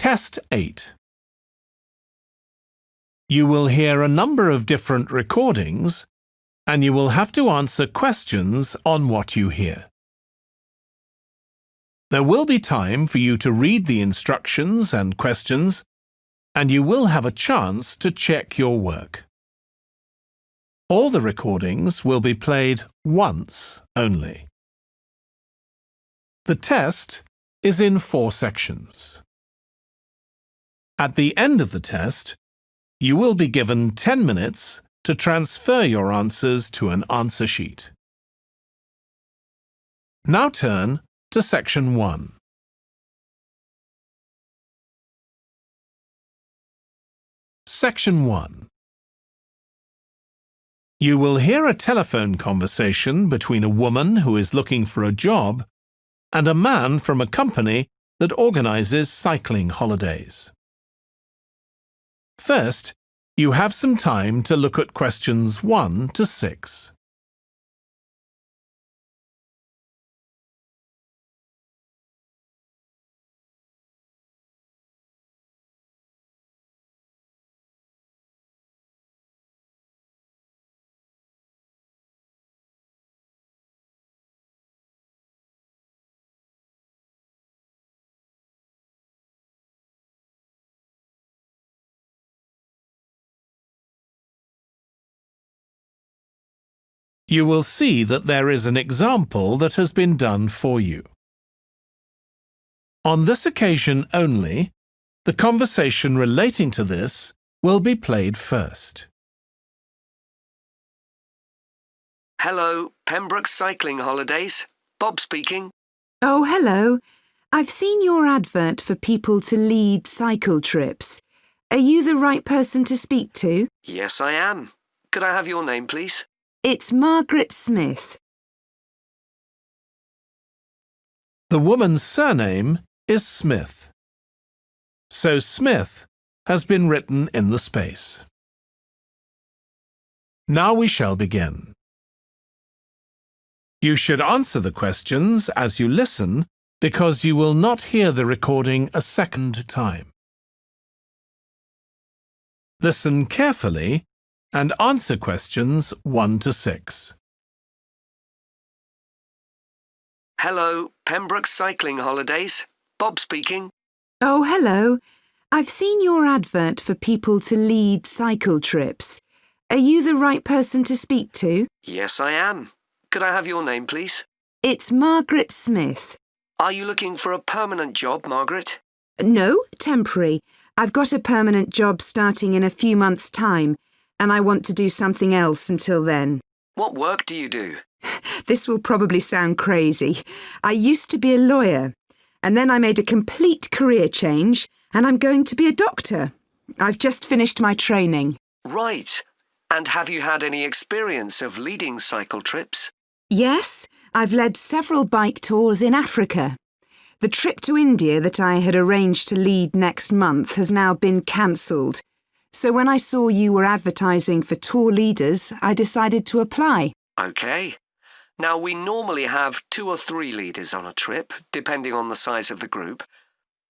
Test 8. You will hear a number of different recordings, and you will have to answer questions on what you hear. There will be time for you to read the instructions and questions, and you will have a chance to check your work. All the recordings will be played once only. The test is in 4 sections. At the end of the test, you will be given 10 minutes to transfer your answers to an answer sheet. Now turn to Section 1. Section 1. You will hear a telephone conversation between a woman who is looking for a job and a man from a company that organizes cycling holidays. First, you have some time to look at questions 1 to 6. You will see that there is an example that has been done for you. On this occasion only, the conversation relating to this will be played first. Hello, Pembroke Cycling Holidays. Bob speaking. Oh, hello. I've seen your advert for people to lead cycle trips. Are you the right person to speak to? Yes, I am. Could I have your name, please? It's Margaret Smith. The woman's surname is Smith. So Smith has been written in the space. Now we shall begin. You should answer the questions as you listen because you will not hear the recording a second time. Listen carefully and answer questions 1 to 6. Hello, Pembroke Cycling Holidays. Bob speaking. Oh, hello. I've seen your advert for people to lead cycle trips. Are you the right person to speak to? Yes, I am. Could I have your name, please? It's Margaret Smith. Are you looking for a permanent job, Margaret? No, temporary. I've got a permanent job starting in a few months' time, and I want to do something else until then. What work do you do? This will probably sound crazy. I used to be a lawyer, and then I made a complete career change, and I'm going to be a doctor. I've just finished my training. Right. And have you had any experience of leading cycle trips? Yes, I've led several bike tours in Africa. The trip to India that I had arranged to lead next month has now been cancelled. So when I saw you were advertising for tour leaders, I decided to apply. OK. Now, we normally have 2 or 3 leaders on a trip, depending on the size of the group.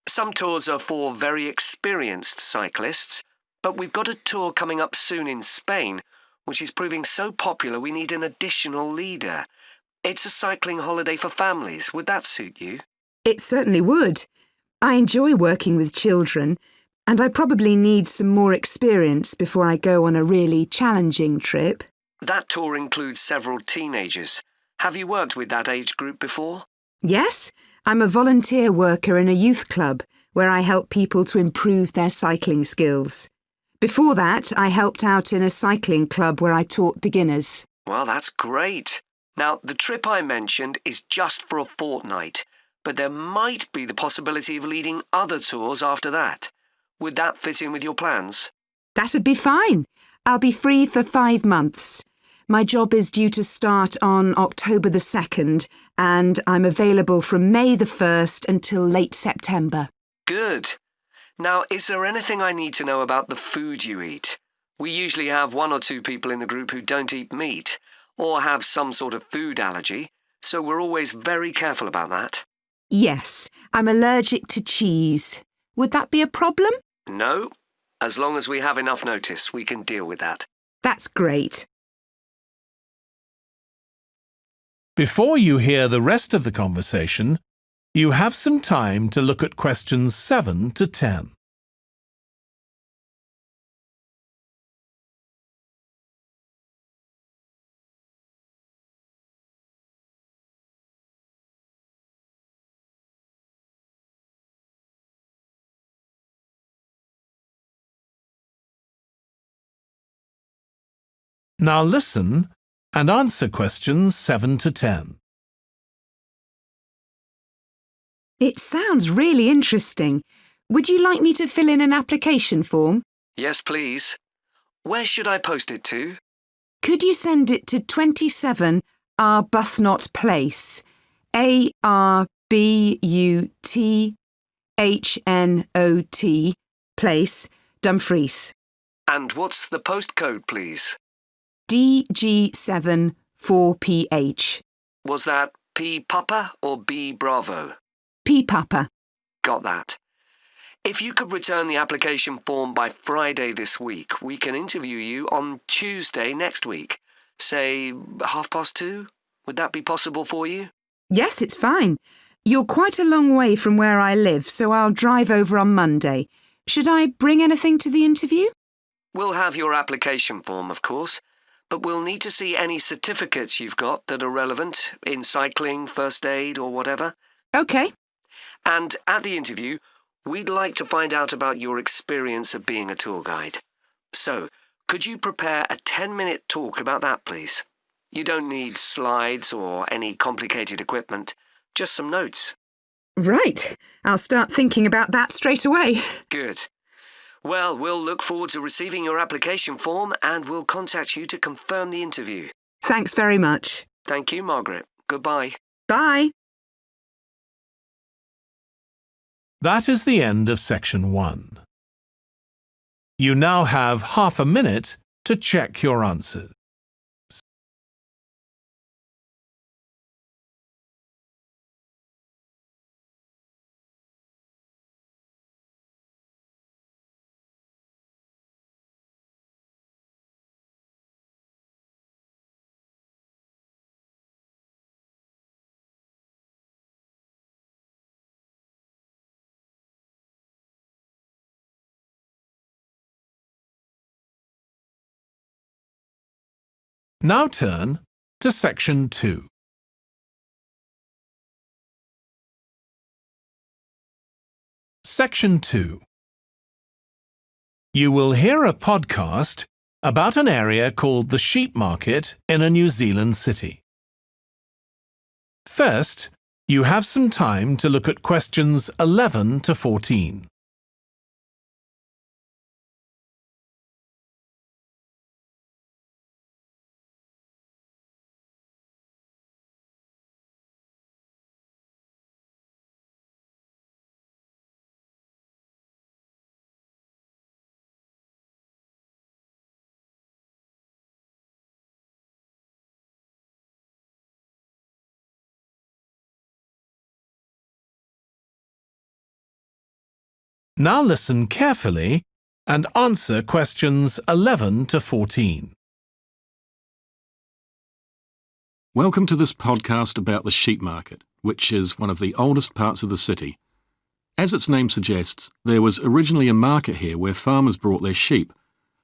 Some tours are for very experienced cyclists, but we've got a tour coming up soon in Spain, which is proving so popular we need an additional leader. It's a cycling holiday for families. Would that suit you? It certainly would. I enjoy working with children, and I probably need some more experience before I go on a really challenging trip. That tour includes several teenagers. Have you worked with that age group before? Yes, I'm a volunteer worker in a youth club where I help people to improve their cycling skills. Before that, I helped out in a cycling club where I taught beginners. Well, that's great. Now, the trip I mentioned is just for a fortnight, but there might be the possibility of leading other tours after that. Would that fit in with your plans? That'd be fine. I'll be free for 5 months. My job is due to start on October the 2nd, and I'm available from May the 1st until late September. Good. Now, is there anything I need to know about the food you eat? We usually have 1 or 2 people in the group who don't eat meat or have some sort of food allergy, so we're always very careful about that. Yes, I'm allergic to cheese. Would that be a problem? No, as long as we have enough notice, we can deal with that. That's great. Before you hear the rest of the conversation, you have some time to look at questions 7 to 10. Now listen and answer questions 7 to 10. It sounds really interesting. Would you like me to fill in an application form? Yes, please. Where should I post it to? Could you send it to 27 Arbuthnot Place, Arbuthnot Place, Dumfries, And what's the postcode, please? DG7 4PH. Was that P Papa or B Bravo? P Papa. Got that. If you could return the application form by Friday this week, we can interview you on Tuesday next week. Say 2:30? Would that be possible for you? Yes, it's fine. You're quite a long way from where I live, so I'll drive over on Monday. Should I bring anything to the interview? We'll have your application form, of course, but we'll need to see any certificates you've got that are relevant in cycling, first aid, or whatever. OK. And at the interview, we'd like to find out about your experience of being a tour guide. So, could you prepare a 10-minute talk about that, please? You don't need slides or any complicated equipment, just some notes. Right. I'll start thinking about that straight away. Good. Well, we'll look forward to receiving your application form and we'll contact you to confirm the interview. Thanks very much. Thank you, Margaret. Goodbye. Bye. That is the end of section 1. You now have half a minute to check your answers. Now turn to section 2. Section 2. You will hear a podcast about an area called the Sheep Market in a New Zealand city. First, you have some time to look at questions 11 to 14. Now listen carefully and answer questions 11 to 14. Welcome to this podcast about the sheep market, which is one of the oldest parts of the city. As its name suggests, there was originally a market here where farmers brought their sheep,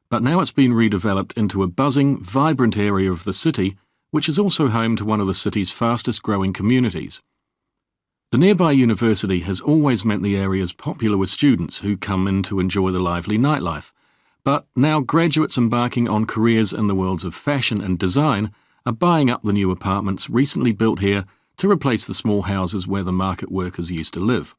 but now it's been redeveloped into a buzzing, vibrant area of the city, which is also home to one of the city's fastest growing communities. The nearby university has always meant the area's popular with students who come in to enjoy the lively nightlife, but now graduates embarking on careers in the worlds of fashion and design are buying up the new apartments recently built here to replace the small houses where the market workers used to live.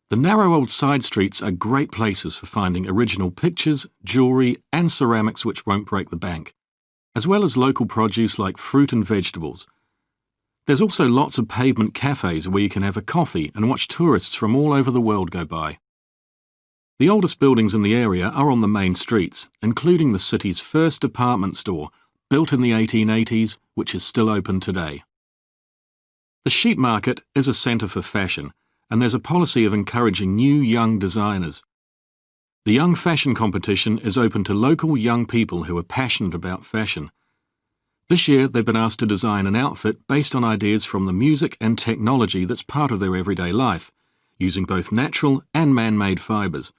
The narrow old side streets are great places for finding original pictures, jewellery and ceramics which won't break the bank, as well as local produce like fruit and vegetables. There's also lots of pavement cafes where you can have a coffee and watch tourists from all over the world go by. The oldest buildings in the area are on the main streets, including the city's first department store, built in the 1880s, which is still open today. The sheep market is a centre for fashion, and there's a policy of encouraging new young designers. The Young Fashion Competition is open to local young people who are passionate about fashion. This year, they've been asked to design an outfit based on ideas from the music and technology that's part of their everyday life, using both natural and man-made fibres.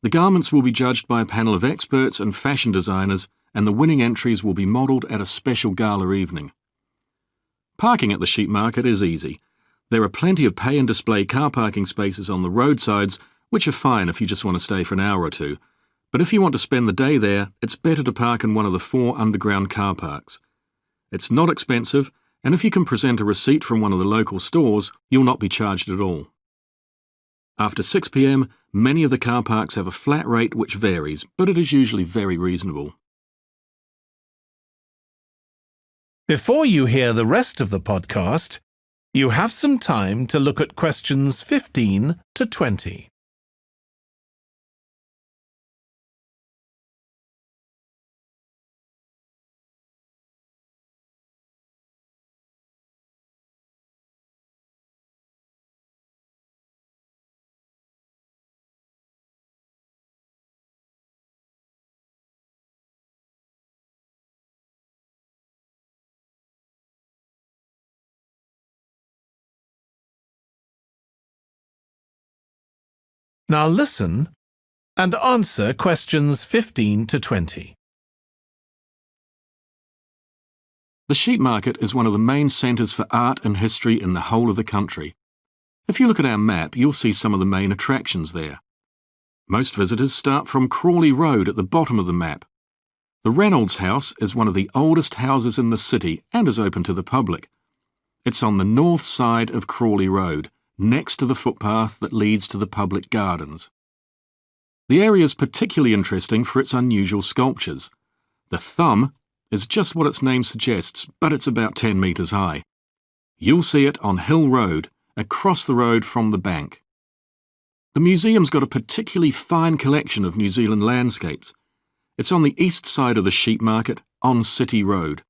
The garments will be judged by a panel of experts and fashion designers, and the winning entries will be modelled at a special gala evening. Parking at the sheep market is easy. There are plenty of pay and display car parking spaces on the roadsides, which are fine if you just want to stay for an hour or two. But if you want to spend the day there, it's better to park in one of the 4 underground car parks. It's not expensive, and if you can present a receipt from one of the local stores, you'll not be charged at all. After 6 p.m, many of the car parks have a flat rate which varies, but it is usually very reasonable. Before you hear the rest of the podcast, you have some time to look at questions 15 to 20. Now listen and answer questions 15 to 20. The sheep market is one of the main centres for art and history in the whole of the country. If you look at our map, you'll see some of the main attractions there. Most visitors start from Crawley Road at the bottom of the map. The Reynolds House is one of the oldest houses in the city and is open to the public. It's on the north side of Crawley Road, next to the footpath that leads to the public gardens. The area is particularly interesting for its unusual sculptures. The thumb is just what its name suggests, but it's about 10 metres high. You'll see it on Hill Road, across the road from the bank. The museum's got a particularly fine collection of New Zealand landscapes. It's on the east side of the sheep market, on City Road.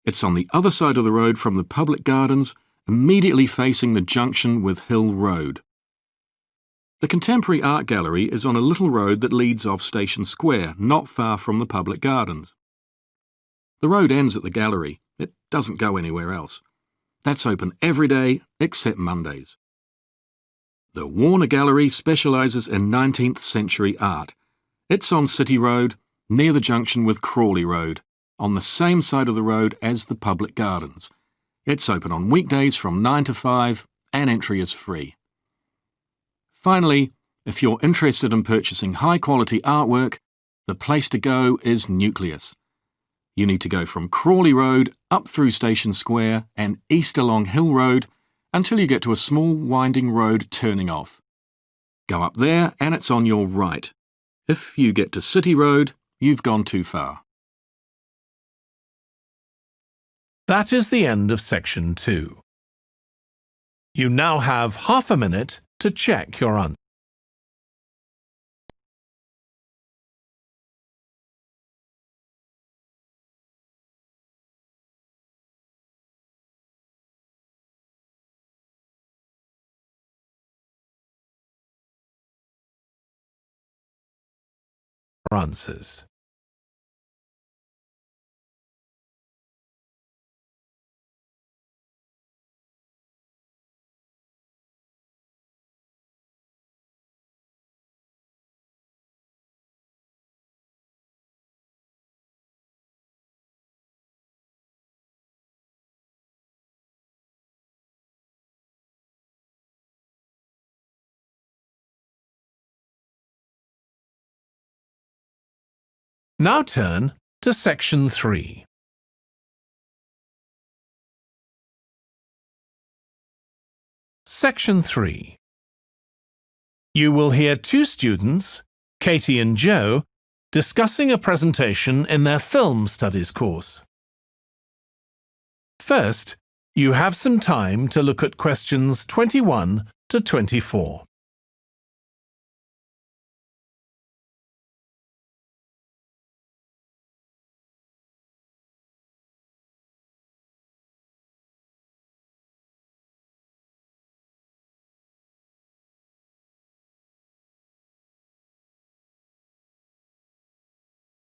It's on the other side of the road from the public gardens, immediately facing the junction with Hill Road. The Contemporary Art Gallery is on a little road that leads off Station Square, not far from the public gardens. The road ends at the gallery. It doesn't go anywhere else. That's open every day except Mondays. The Warner Gallery specialises in 19th century art. It's on City Road, near the junction with Crawley Road, on the same side of the road as the public gardens. It's open on weekdays from 9 to 5 and entry is free. Finally, if you're interested in purchasing high-quality artwork, the place to go is Nucleus. You need to go from Crawley Road up through Station Square and east along Hill Road until you get to a small winding road turning off. Go up there and it's on your right. If you get to City Road, you've gone too far. That is the end of section 2. You now have half a minute to check your answers. Now turn to section 3. Section 3. You will hear 2 students, Katie and Joe, discussing a presentation in their film studies course. First, you have some time to look at questions 21 to 24.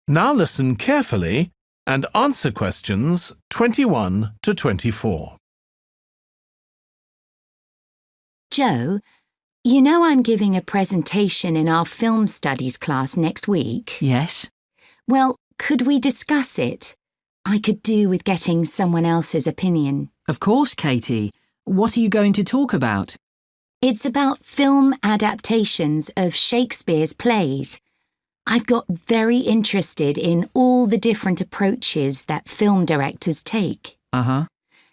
Now listen carefully and answer questions 21 to 24. Joe, you know I'm giving a presentation in our film studies class next week. Yes. Well, could we discuss it? I could do with getting someone else's opinion. Of course, Katie. What are you going to talk about? It's about film adaptations of Shakespeare's plays. I've got very interested in all the different approaches that film directors take. Uh-huh.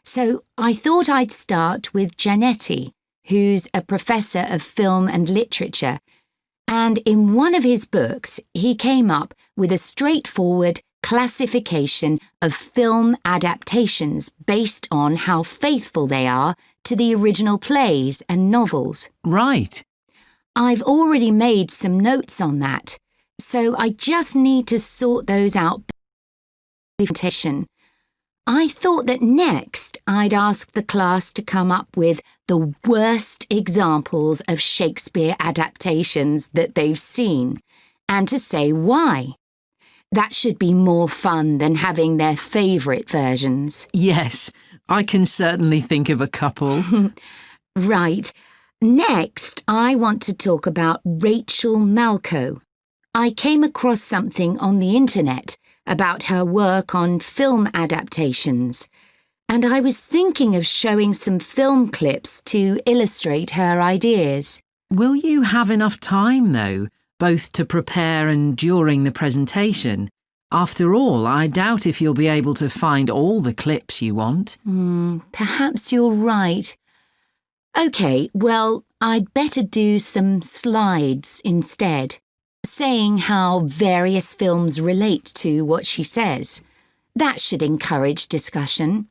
So I thought I'd start with Janetti, who's a professor of film and literature, and in one of his books he came up with a straightforward classification of film adaptations based on how faithful they are to the original plays and novels. Right. I've already made some notes on that, so I just need to sort those out before presentation. I thought that next I'd ask the class to come up with the worst examples of Shakespeare adaptations that they've seen, and to say why. That should be more fun than having their favourite versions. Yes, I can certainly think of a couple. Right. Next, I want to talk about Rachel Malco. I came across something on the internet about her work on film adaptations, and I was thinking of showing some film clips to illustrate her ideas. Will you have enough time, though, both to prepare and during the presentation? After all, I doubt if you'll be able to find all the clips you want. Perhaps you're right. OK, well, I'd better do some slides instead, saying how various films relate to what she says. That should encourage discussion.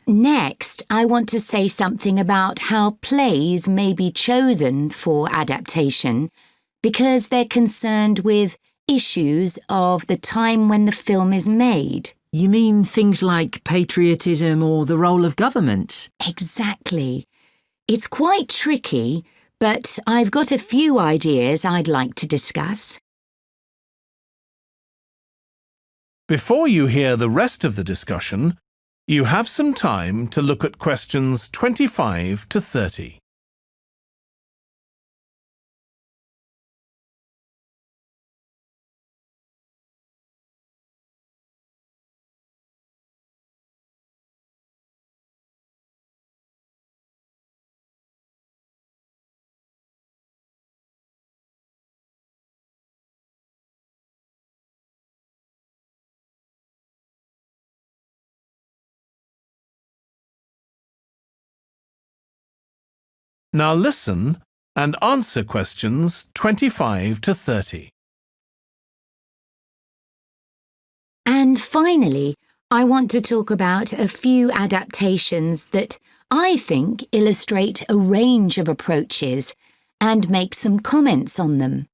Next, I want to say something about how plays may be chosen for adaptation because they're concerned with issues of the time when the film is made. You mean things like patriotism or the role of government? Exactly. It's quite tricky, but I've got a few ideas I'd like to discuss. Before you hear the rest of the discussion, you have some time to look at questions 25 to 30. Now listen and answer questions 25 to 30. And finally, I want to talk about a few adaptations that I think illustrate a range of approaches and make some comments on them.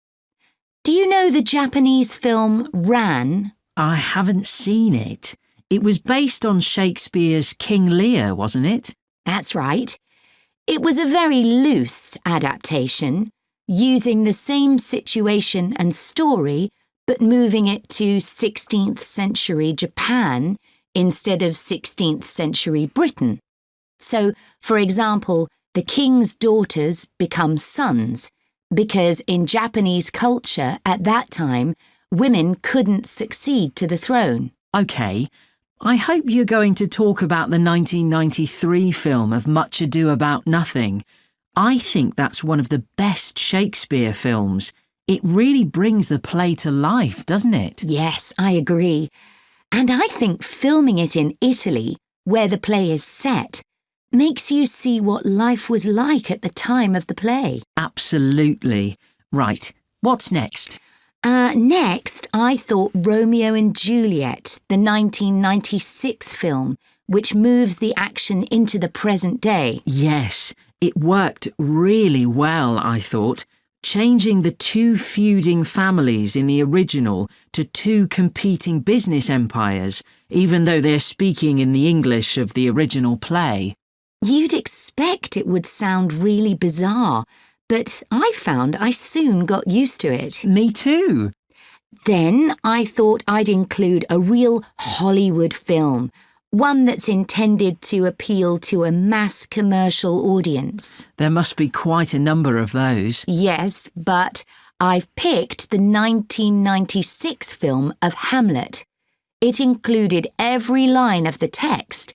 Do you know the Japanese film Ran? I haven't seen it. It was based on Shakespeare's King Lear, wasn't it? That's right. It was a very loose adaptation, using the same situation and story, but moving it to 16th century Japan instead of 16th century Britain. So, for example, the king's daughters become sons, because in Japanese culture at that time, women couldn't succeed to the throne. OK. I hope you're going to talk about the 1993 film of Much Ado About Nothing. I think that's one of the best Shakespeare films. It really brings the play to life, doesn't it? Yes, I agree. And I think filming it in Italy, where the play is set, makes you see what life was like at the time of the play. Absolutely. Right, what's next? Next, I thought Romeo and Juliet, the 1996 film, which moves the action into the present day. Yes, it worked really well, I thought, changing the two feuding families in the original to two competing business empires, even though they're speaking in the English of the original play. You'd expect it would sound really bizarre, but I found I soon got used to it. Me too. Then I thought I'd include a real Hollywood film, one that's intended to appeal to a mass commercial audience. There must be quite a number of those. Yes, but I've picked the 1996 film of Hamlet. It included every line of the text,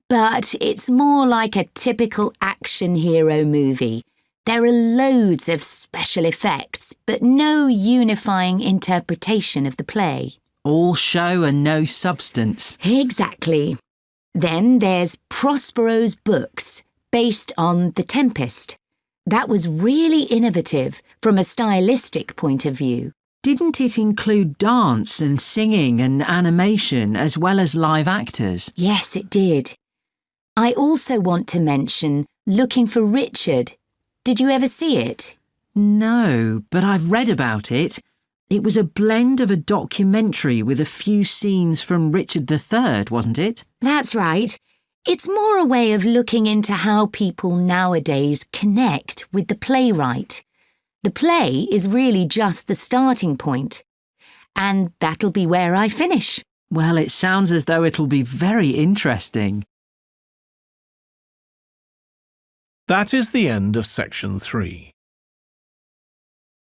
but it's more like a typical action hero movie. There are loads of special effects, but no unifying interpretation of the play. All show and no substance. Exactly. Then there's Prospero's books, based on The Tempest. That was really innovative from a stylistic point of view. Didn't it include dance and singing and animation as well as live actors? Yes, it did. I also want to mention Looking for Richard. Did you ever see it? No, but I've read about it. It was a blend of a documentary with a few scenes from Richard III, wasn't it? That's right. It's more a way of looking into how people nowadays connect with the playwright. The play is really just the starting point. And that'll be where I finish. Well, it sounds as though it'll be very interesting. That is the end of section 3.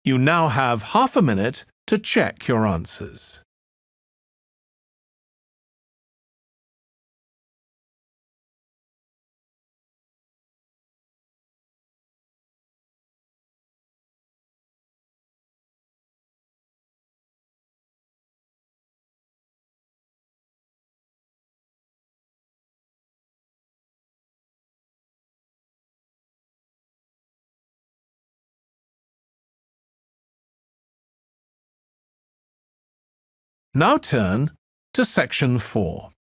You now have half a minute to check your answers. Now turn to section 4.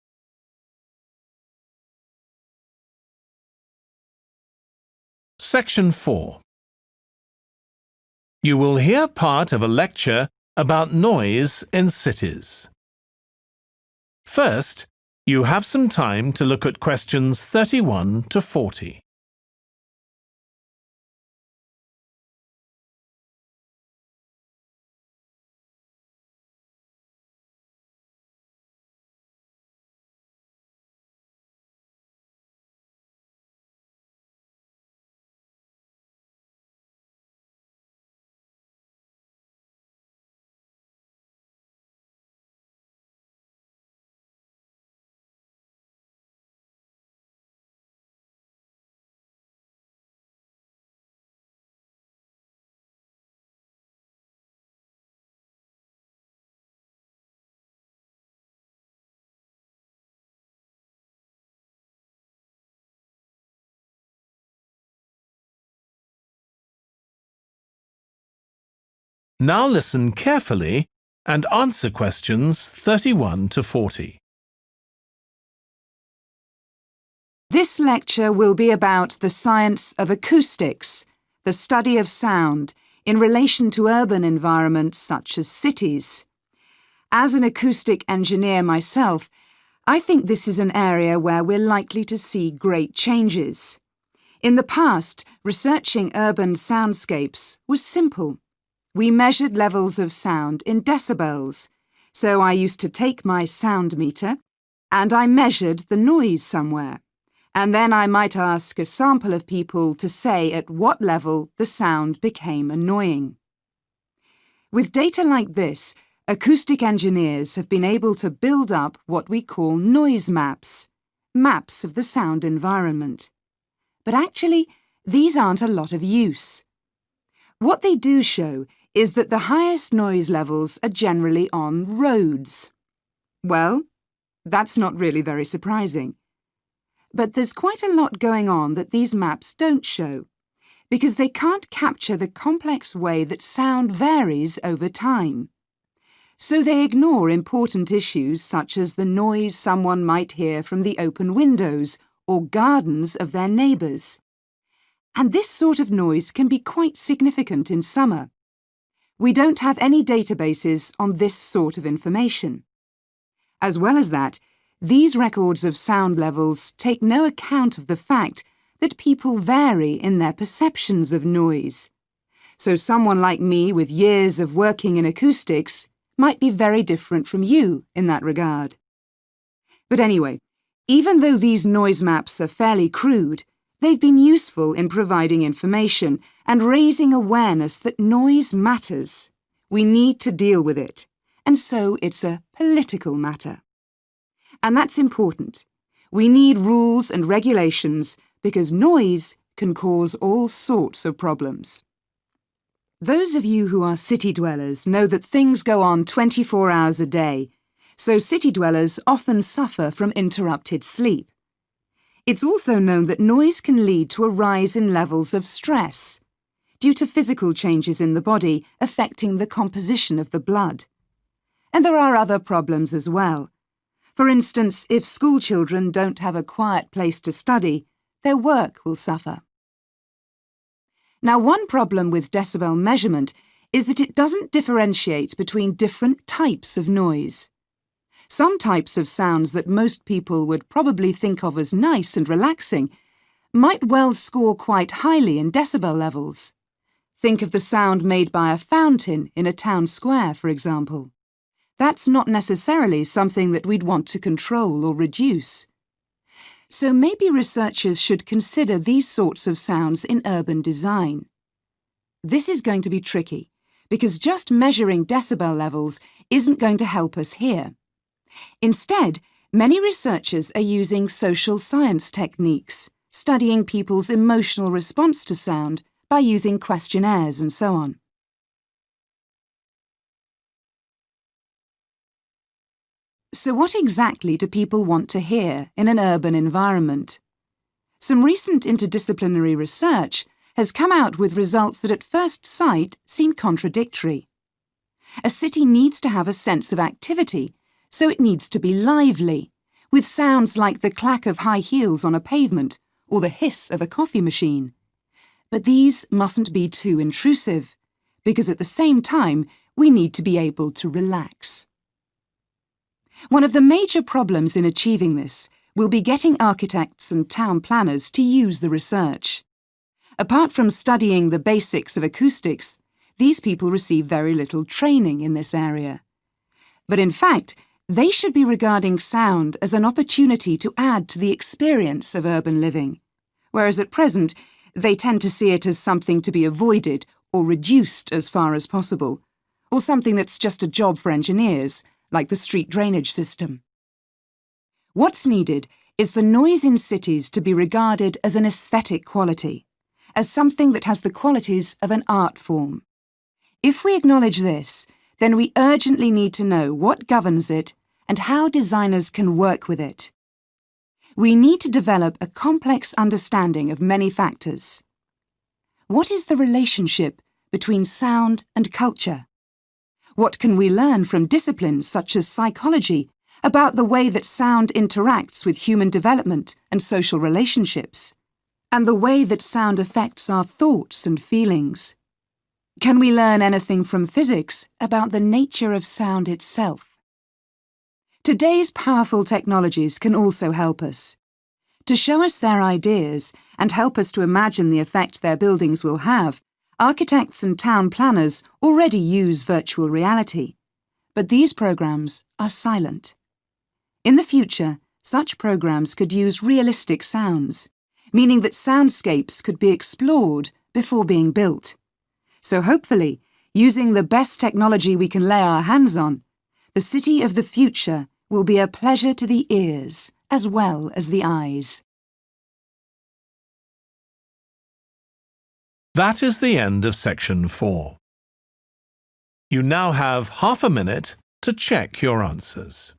Section 4. You will hear part of a lecture about noise in cities. First, you have some time to look at questions 31 to 40. Now listen carefully and answer questions 31 to 40. This lecture will be about the science of acoustics, the study of sound, in relation to urban environments such as cities. As an acoustic engineer myself, I think this is an area where we're likely to see great changes. In the past, researching urban soundscapes was simple. We measured levels of sound in decibels, so I used to take my sound meter and I measured the noise somewhere, and then I might ask a sample of people to say at what level the sound became annoying. With data like this, acoustic engineers have been able to build up what we call noise maps, maps of the sound environment. But actually, these aren't a lot of use. What they do show is that the highest noise levels are generally on roads. Well, that's not really very surprising. But there's quite a lot going on that these maps don't show, because they can't capture the complex way that sound varies over time. So they ignore important issues such as the noise someone might hear from the open windows or gardens of their neighbours. And this sort of noise can be quite significant in summer. We don't have any databases on this sort of information. As well as that, these records of sound levels take no account of the fact that people vary in their perceptions of noise. So someone like me with years of working in acoustics might be very different from you in that regard. But anyway, even though these noise maps are fairly crude, they've been useful in providing information and raising awareness that noise matters. We need to deal with it, and so it's a political matter. And that's important. We need rules and regulations because noise can cause all sorts of problems. Those of you who are city dwellers know that things go on 24 hours a day, so city dwellers often suffer from interrupted sleep. It's also known that noise can lead to a rise in levels of stress due to physical changes in the body affecting the composition of the blood. And there are other problems as well. For instance, if school children don't have a quiet place to study, their work will suffer. Now, one problem with decibel measurement is that it doesn't differentiate between different types of noise. Some types of sounds that most people would probably think of as nice and relaxing might well score quite highly in decibel levels. Think of the sound made by a fountain in a town square, for example. That's not necessarily something that we'd want to control or reduce. So maybe researchers should consider these sorts of sounds in urban design. This is going to be tricky, because just measuring decibel levels isn't going to help us here. Instead, many researchers are using social science techniques, studying people's emotional response to sound by using questionnaires and so on. So what exactly do people want to hear in an urban environment? Some recent interdisciplinary research has come out with results that at first sight seem contradictory. A city needs to have a sense of activity, so it needs to be lively, with sounds like the clack of high heels on a pavement or the hiss of a coffee machine. But these mustn't be too intrusive, because at the same time we need to be able to relax. One of the major problems in achieving this will be getting architects and town planners to use the research. Apart from studying the basics of acoustics, these people receive very little training in this area. But in fact, they should be regarding sound as an opportunity to add to the experience of urban living, whereas at present they tend to see it as something to be avoided or reduced as far as possible, or something that's just a job for engineers, like the street drainage system. What's needed is for noise in cities to be regarded as an aesthetic quality, as something that has the qualities of an art form. If we acknowledge this, then we urgently need to know what governs it and how designers can work with it. We need to develop a complex understanding of many factors. What is the relationship between sound and culture? What can we learn from disciplines such as psychology about the way that sound interacts with human development and social relationships, and the way that sound affects our thoughts and feelings? Can we learn anything from physics about the nature of sound itself? Today's powerful technologies can also help us. To show us their ideas and help us to imagine the effect their buildings will have, architects and town planners already use virtual reality, but these programs are silent. In the future, such programs could use realistic sounds, meaning that soundscapes could be explored before being built. So hopefully, using the best technology we can lay our hands on, the city of the future will be a pleasure to the ears as well as the eyes. That is the end of section 4. You now have half a minute to check your answers.